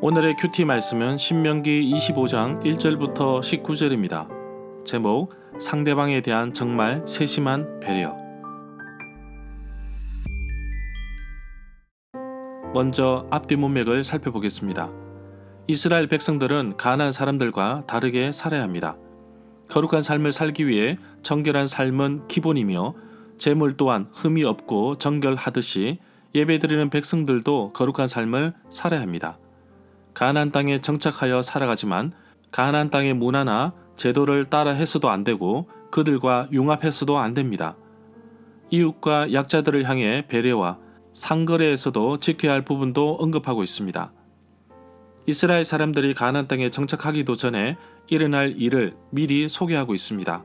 오늘의 큐티 말씀은 신명기 25장 1절부터 19절입니다. 제목, 상대방에 대한 정말 세심한 배려. 먼저 앞뒤 문맥을 살펴보겠습니다. 이스라엘 백성들은 가나안 사람들과 다르게 살아야 합니다. 거룩한 삶을 살기 위해 정결한 삶은 기본이며 재물 또한 흠이 없고 정결하듯이 예배드리는 백성들도 거룩한 삶을 살아야 합니다. 가나안 땅에 정착하여 살아가지만 가나안 땅의 문화나 제도를 따라 해서도 안 되고 그들과 융합해서도 안 됩니다. 이웃과 약자들을 향해 배려와 상거래에서도 지켜야 할 부분도 언급하고 있습니다. 이스라엘 사람들이 가나안 땅에 정착하기도 전에 일어날 일을 미리 소개하고 있습니다.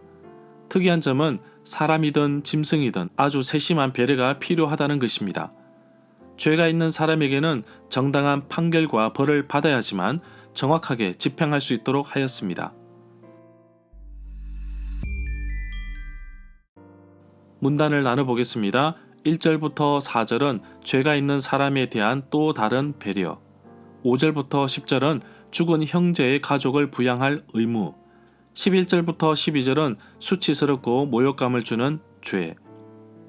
특이한 점은 사람이든 짐승이든 아주 세심한 배려가 필요하다는 것입니다. 죄가 있는 사람에게는 정당한 판결과 벌을 받아야 하지만 정확하게 집행할 수 있도록 하였습니다. 문단을 나눠보겠습니다. 1절부터 4절은 죄가 있는 사람에 대한 또 다른 배려, 5절부터 10절은 죽은 형제의 가족을 부양할 의무, 11절부터 12절은 수치스럽고 모욕감을 주는 죄,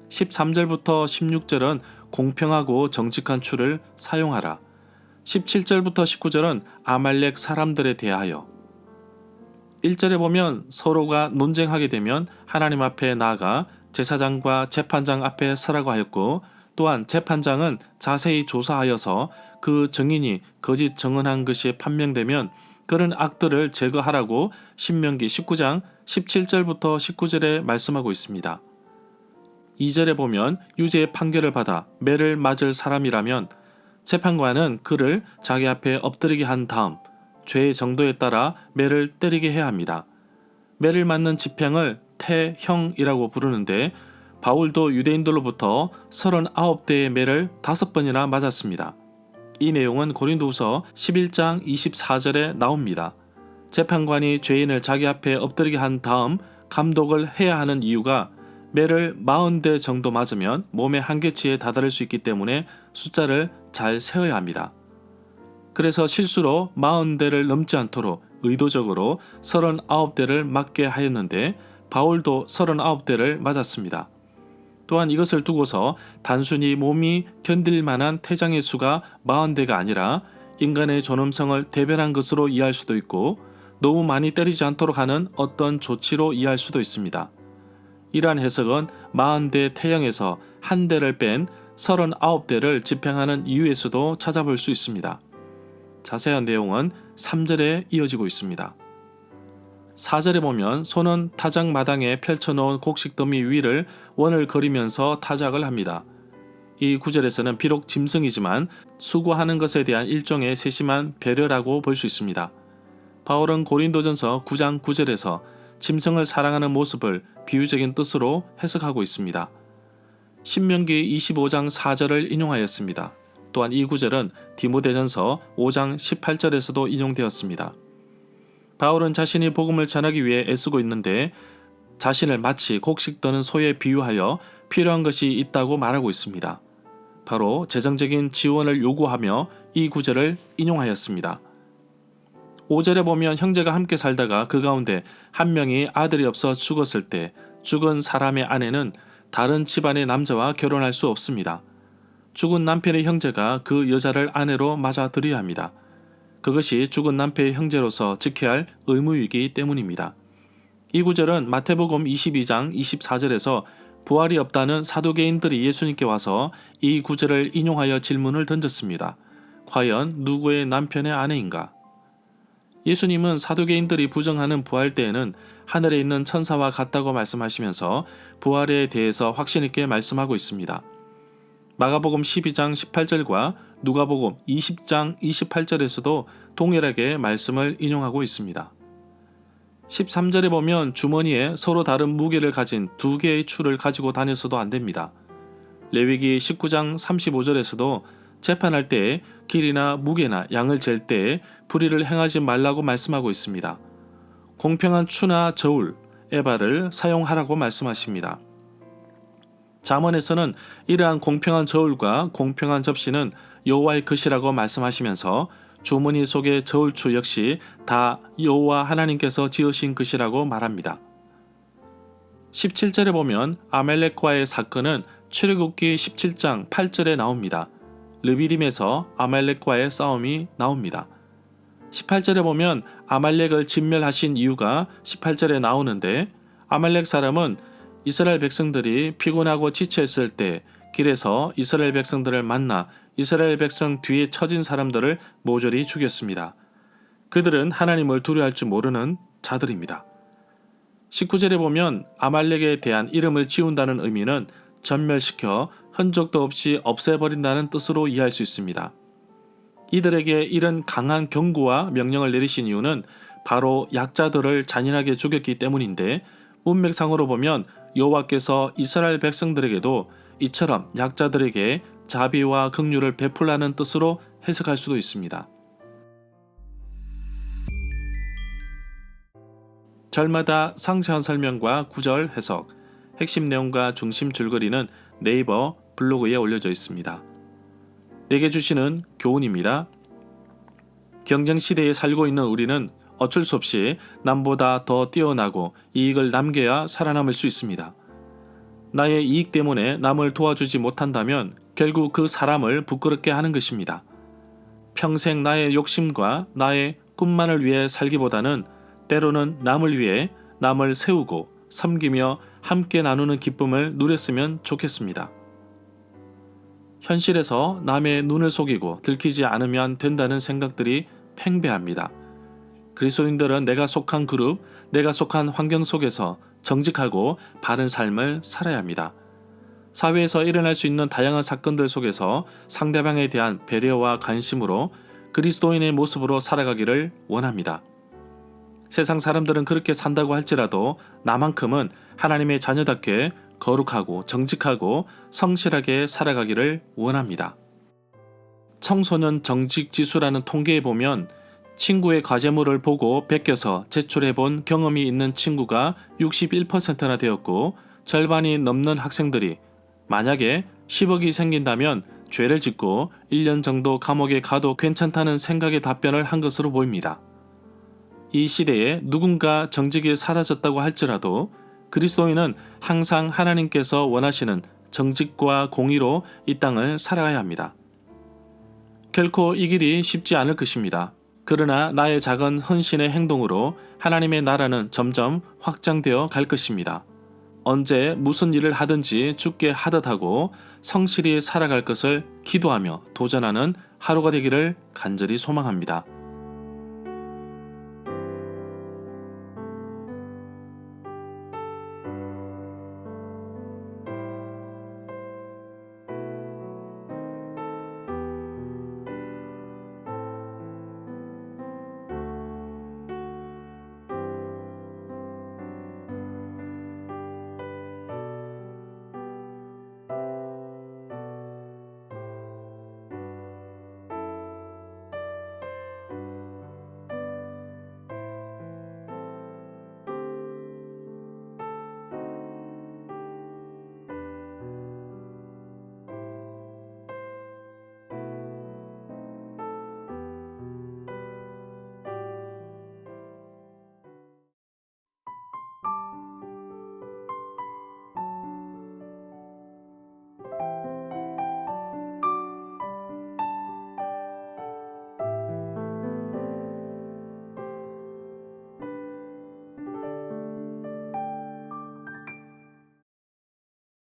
13절부터 16절은 공평하고 정직한 추를 사용하라. 17절부터 19절은 아말렉 사람들에 대하여. 1절에 보면 서로가 논쟁하게 되면 하나님 앞에 나아가 제사장과 재판장 앞에 서라고 하였고, 또한 재판장은 자세히 조사하여서 그 증인이 거짓 증언한 것이 판명되면 그런 악들을 제거하라고 신명기 19장 17절부터 19절에 말씀하고 있습니다. 2절에 보면 유죄의 판결을 받아 매를 맞을 사람이라면 재판관은 그를 자기 앞에 엎드리게 한 다음 죄의 정도에 따라 매를 때리게 해야 합니다. 매를 맞는 집행을 태형이라고 부르는데 바울도 유대인들로부터 39대의 매를 5번이나 맞았습니다. 이 내용은 고린도후서 11장 24절에 나옵니다. 재판관이 죄인을 자기 앞에 엎드리게 한 다음 감독을 해야 하는 이유가 매를 40대 정도 맞으면 몸의 한계치에 다다를 수 있기 때문에 숫자를 잘 세어야 합니다. 그래서 실수로 40대를 넘지 않도록 의도적으로 39대를 맞게 하였는데 바울도 39대를 맞았습니다. 또한 이것을 두고서 단순히 몸이 견딜 만한 태장의 수가 40대가 아니라 인간의 존엄성을 대변한 것으로 이해할 수도 있고 너무 많이 때리지 않도록 하는 어떤 조치로 이해할 수도 있습니다. 이러한 해석은 40대 태형에서 한 대를 뺀 39대를 집행하는 이유에서도 찾아볼 수 있습니다. 자세한 내용은 3절에 이어지고 있습니다. 4절에 보면 손은 타작 마당에 펼쳐놓은 곡식 더미 위를 원을 그리면서 타작을 합니다. 이 구절에서는 비록 짐승이지만 수고하는 것에 대한 일종의 세심한 배려라고 볼 수 있습니다. 바울은 고린도전서 9장 9절에서 짐승을 사랑하는 모습을 비유적인 뜻으로 해석하고 있습니다. 신명기 25장 4절을 인용하였습니다. 또한 이 구절은 디모데전서 5장 18절에서도 인용되었습니다. 바울은 자신이 복음을 전하기 위해 애쓰고 있는데 자신을 마치 곡식 떠는 소에 비유하여 필요한 것이 있다고 말하고 있습니다. 바로 재정적인 지원을 요구하며 이 구절을 인용하였습니다. 5절에 보면 형제가 함께 살다가 그 가운데 한 명이 아들이 없어 죽었을 때 죽은 사람의 아내는 다른 집안의 남자와 결혼할 수 없습니다. 죽은 남편의 형제가 그 여자를 아내로 맞아들여야 합니다. 그것이 죽은 남편의 형제로서 지켜야 할 의무이기 때문입니다. 이 구절은 마태복음 22장 24절에서 부활이 없다는 사두개인들이 예수님께 와서 이 구절을 인용하여 질문을 던졌습니다. 과연 누구의 남편의 아내인가? 예수님은 사두개인들이 부정하는 부활 때에는 하늘에 있는 천사와 같다고 말씀하시면서 부활에 대해서 확신 있게 말씀하고 있습니다. 마가복음 12장 18절과 누가복음 20장 28절에서도 동일하게 말씀을 인용하고 있습니다. 13절에 보면 주머니에 서로 다른 무게를 가진 2개의 추를 가지고 다녀서도 안 됩니다. 레위기 19장 35절에서도 재판할 때에 길이나 무게나 양을 잴 때에 불의를 행하지 말라고 말씀하고 있습니다. 공평한 추나 저울, 에바를 사용하라고 말씀하십니다. 잠언에서는 이러한 공평한 저울과 공평한 접시는 여호와의 것이라고 말씀하시면서 주머니 속의 저울추 역시 다 여호와 하나님께서 지으신 것이라고 말합니다. 17절에 보면 아말렉과의 사건은 출애굽기 17장 8절에 나옵니다. 르비딤에서 아말렉과의 싸움이 나옵니다. 18절에 보면 아말렉을 진멸하신 이유가 18절에 나오는데, 아말렉 사람은 이스라엘 백성들이 피곤하고 지쳐있을 때 길에서 이스라엘 백성들을 만나 이스라엘 백성 뒤에 처진 사람들을 모조리 죽였습니다. 그들은 하나님을 두려워할 줄 모르는 자들입니다. 19절에 보면 아말렉에 대한 이름을 지운다는 의미는 전멸시켜 흔적도 없이 없애버린다는 뜻으로 이해할 수 있습니다. 이들에게 이런 강한 경고와 명령을 내리신 이유는 바로 약자들을 잔인하게 죽였기 때문인데, 문맥상으로 보면 여호와께서 이스라엘 백성들에게도 이처럼 약자들에게 자비와 긍휼을 베풀라는 뜻으로 해석할 수도 있습니다. 절마다 상세한 설명과 구절 해석, 핵심 내용과 중심 줄거리는 네이버 블로그에 올려져 있습니다. 내게 주시는 교훈입니다. 경쟁시대에 살고 있는 우리는 어쩔 수 없이 남보다 더 뛰어나고 이익을 남겨야 살아남을 수 있습니다. 나의 이익 때문에 남을 도와주지 못한다면 결국 그 사람을 부끄럽게 하는 것입니다. 평생 나의 욕심과 나의 꿈만을 위해 살기보다는 때로는 남을 위해 남을 세우고 섬기며 함께 나누는 기쁨을 누렸으면 좋겠습니다. 현실에서 남의 눈을 속이고 들키지 않으면 된다는 생각들이 팽배합니다. 그리스도인들은 내가 속한 그룹, 내가 속한 환경 속에서 정직하고 바른 삶을 살아야 합니다. 사회에서 일어날 수 있는 다양한 사건들 속에서 상대방에 대한 배려와 관심으로 그리스도인의 모습으로 살아가기를 원합니다. 세상 사람들은 그렇게 산다고 할지라도 나만큼은 하나님의 자녀답게 거룩하고 정직하고 성실하게 살아가기를 원합니다. 청소년 정직 지수라는 통계에 보면 친구의 과제물을 보고 베껴서 제출해본 경험이 있는 친구가 61%나 되었고, 절반이 넘는 학생들이 만약에 10억이 생긴다면 죄를 짓고 1년 정도 감옥에 가도 괜찮다는 생각의 답변을 한 것으로 보입니다. 이 시대에 누군가 정직이 사라졌다고 할지라도 그리스도인은 항상 하나님께서 원하시는 정직과 공의로 이 땅을 살아가야 합니다. 결코 이 길이 쉽지 않을 것입니다. 그러나 나의 작은 헌신의 행동으로 하나님의 나라는 점점 확장되어 갈 것입니다. 언제 무슨 일을 하든지 죽게 하듯 하고 성실히 살아갈 것을 기도하며 도전하는 하루가 되기를 간절히 소망합니다.